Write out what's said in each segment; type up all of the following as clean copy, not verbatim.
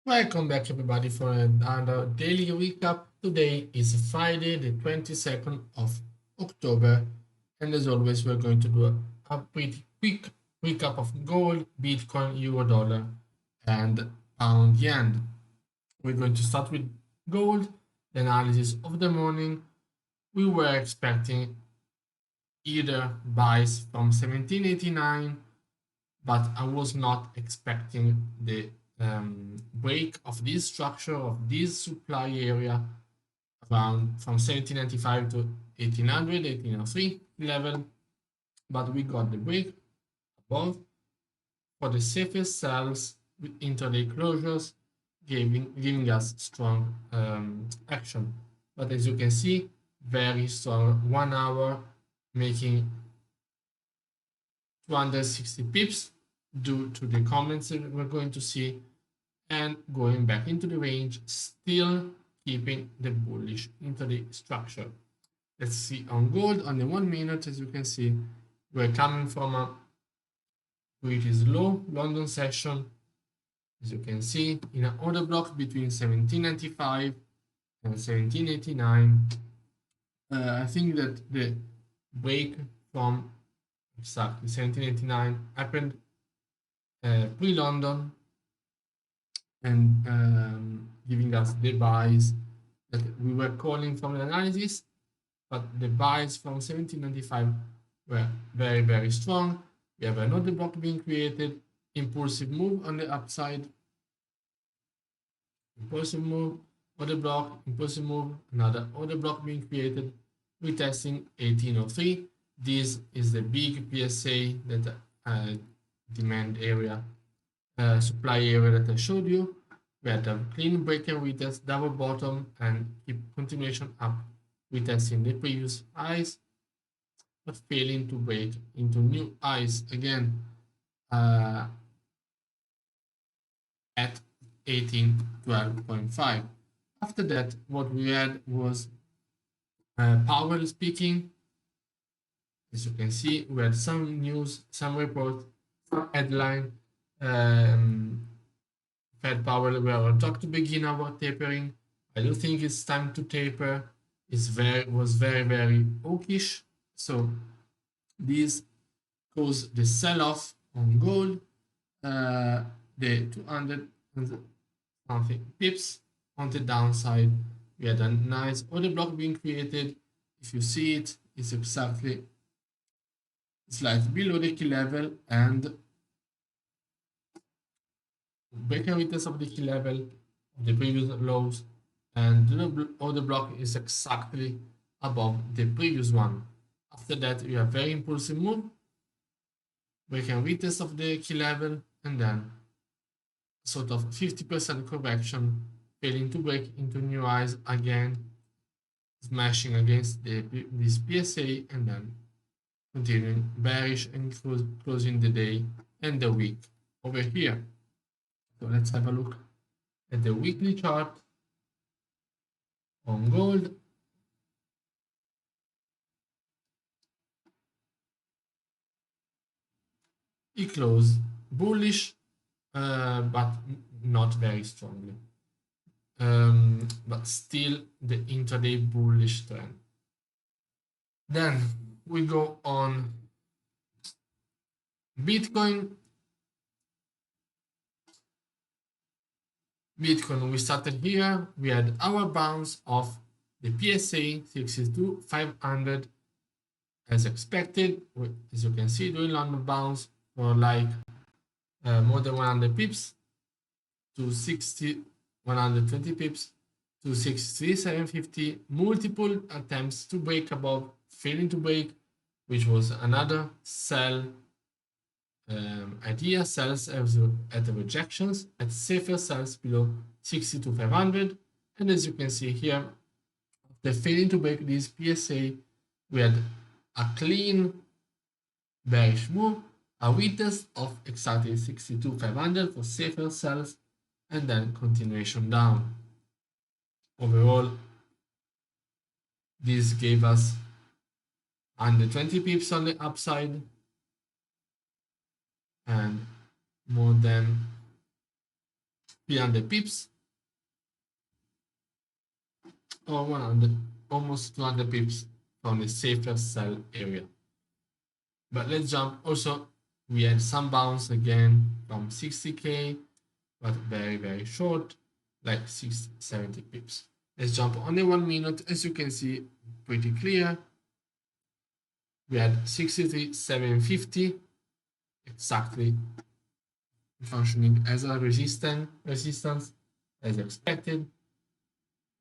Welcome back, everybody, for another daily recap. Today is Friday, the 22nd of October, and as always, we're going to do a pretty quick recap of gold, Bitcoin, Euro-Dollar, and Pound Yen. We're going to start with gold, the analysis of the morning. We were expecting either buys from 1789, but I was not expecting the break of this structure of this supply area around from 1795 to 1800, 1803 level, but we got the break above for the safest cells with intraday closures, giving us strong action. But as you can see, very strong 1 hour, making 260 pips due to the comments that we're going to see, and going back into the range, still keeping the bullish into the structure. Let's see on gold on the 1 minute. As you can see, we're coming from a pretty slow London session, as you can see, in an order block between 1795 and 1789. I think that the break from exactly 1789 happened pre-London, and giving us the buys that we were calling from the analysis, but the buys from 1795 were very, very strong. We have another block being created, impulsive move on the upside, impulsive move, other block, impulsive move, another other block being created, retesting 1803. This is the big PSA that demand area, supply area that I showed you. We had a clean break and retest, double bottom, and keep continuation up, retesting the previous highs, but failing to break into new highs again at 1812.5. After that, what we had was Powell speaking. As you can see, we had some news, some report, some headline. Fed Powell were on track to begin our tapering. I do think it's time to taper. Was very, very hawkish. So this caused the sell-off on gold. The 200 something pips on the downside. We had a nice order block being created. If you see it, it's exactly slightly below the key level, and breaking witness of the key level of the previous lows, and the order block is exactly above the previous one. After that, we have very impulsive move, breaking witness of the key level, and then sort of 50% correction, failing to break into new highs again, smashing against this PSA, and then continuing bearish and closing the day and the week over here. So let's have a look at the weekly chart on gold. It closed bullish, but not very strongly. But still the intraday bullish trend. Then we go on Bitcoin. We started here. We had our bounce of the PSA 62,500 as expected. As you can see, doing London bounce for like more than 100 pips to 60, 120 pips to 63,750. Multiple attempts to break above, failing to break, which was another sell idea. Sells at the rejections, at safer sells below 62,500. And as you can see here, after failing to break this PSA, we had a clean bearish move, a retest of exactly 62,500 for safer sells, and then continuation down. Overall, this gave us under 20 pips on the upside and more than 300 pips or 100, almost 200 pips from the safer sell area. But let's jump. Also, we had some bounce again from 60k, but very short, like 70 pips. Let's jump on the 1 minute. As you can see, pretty clear. We had 63,750 exactly functioning as a resistance as expected.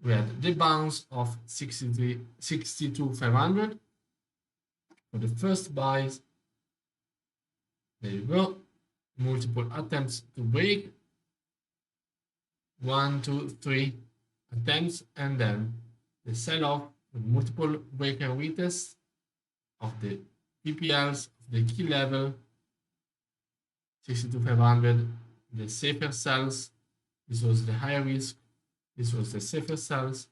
We had the bounce of 62,500 for the first buys. There you go. Multiple attempts to break. 1, 2, 3 attempts, and then the sell-off with multiple break and retests of the PPLs of the key level 62,500, the safer sells. This was the higher risk. This was the safer sells.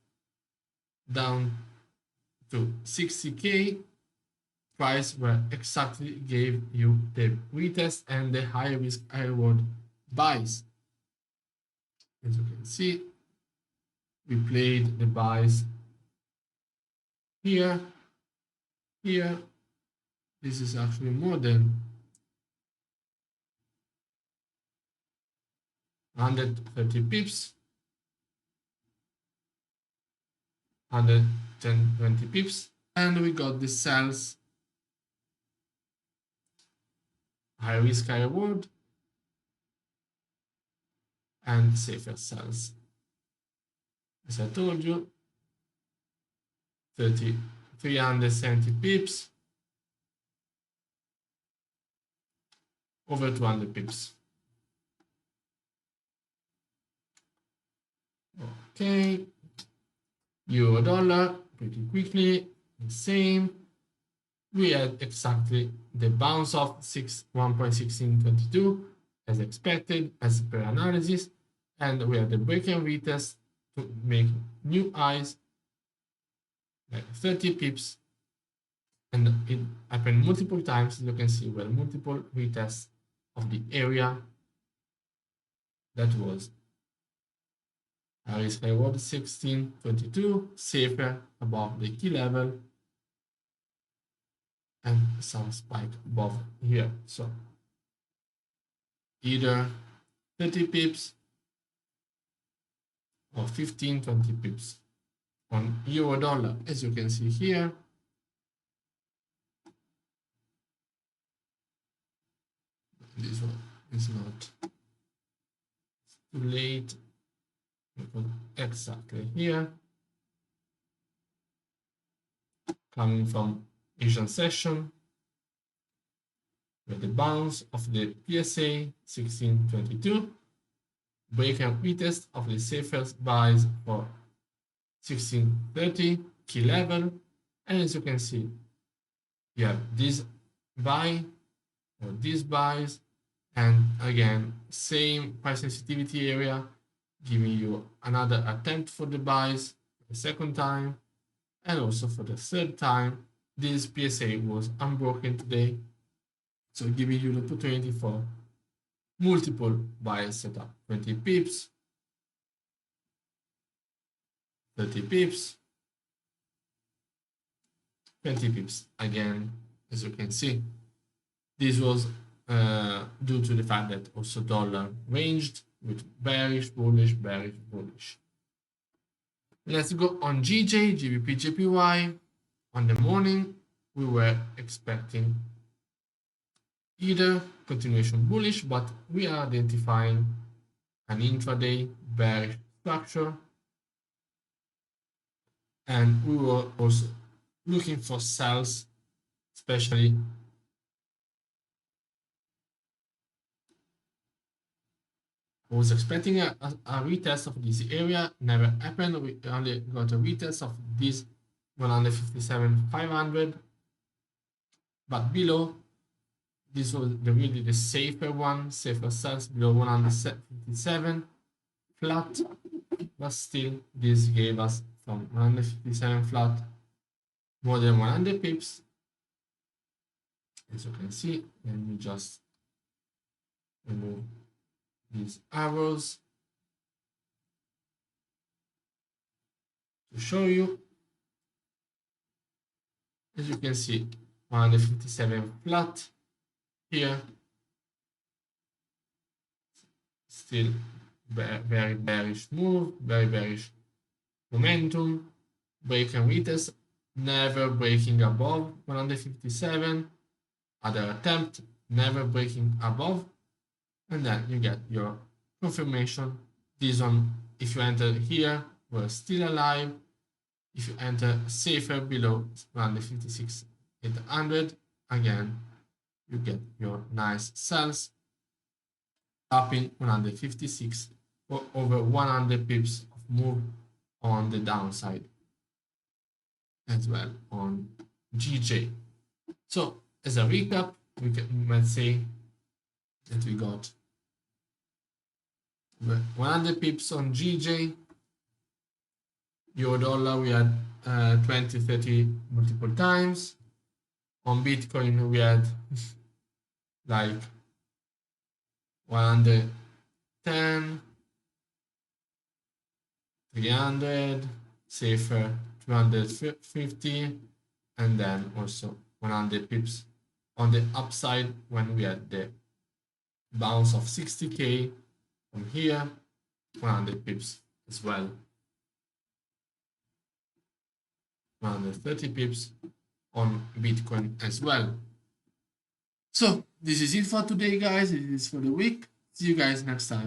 Down to 60k price where exactly gave you the retest and the high risk high reward buys. As you can see, we played the buys here. This is actually more than 130 pips, 110, 20 pips, and we got the sells, high risk, high reward, and safer sells. As I told you, 370 pips, over 200 pips. Okay, euro dollar, pretty quickly, the same. We had exactly the bounce of 1.1622 as expected, as per analysis, and we have the break and retest to make new highs, like 30 pips, and it happened multiple times. As you can see, well, multiple retests of the area that was risk reward 1622, safer above the key level, and some spike above here. So either 30 pips or 15, 20 pips on euro dollar. As you can see here, this one is not too late. Exactly here, coming from Asian session with the bounce of the PSA 1622, break and retest of the safest buys for 1630 key level, and as you can see, you have this buy or these buys, and again same price sensitivity area, giving you another attempt for the buys the second time, and also for the third time. This PSA was unbroken today, so giving you the opportunity for multiple buy setup. 20 pips, 30 pips, 20 pips. Again, as you can see, this was due to the fact that also dollar ranged with bearish, bullish, bearish, bullish. Let's go on GbpJpy. On the morning, we were expecting either continuation bullish, but we are identifying an intraday bearish structure, and we were also looking for sells, especially I was expecting a retest of this area, never happened. We only got a retest of this 157,500, but below, this was really the safer one, safer sells below 157 flat, but still this gave us from 157 flat more than 100 pips. As you can see, let me just remove these arrows. to show you. As you can see, 157 flat here, still very bearish move, very bearish momentum, break and retest, never breaking above 157, other attempt, never breaking above, and then you get your confirmation. This one, if you enter here, we're still alive. If you enter safer below 156 800, again you get your nice sells, tapping 156 for over 100 pips of move on the downside as well on GJ. So as a recap, we might say that we got 100 pips on GJ, EuroDollar we had 20, 30 multiple times. On Bitcoin we had like 110, 300, safer 250, and then also 100 pips on the upside when we had the bounce of 60k from here, 100 pips as well, 130 pips on Bitcoin as well. So this is it for today, guys. It is for the week. See you guys next time.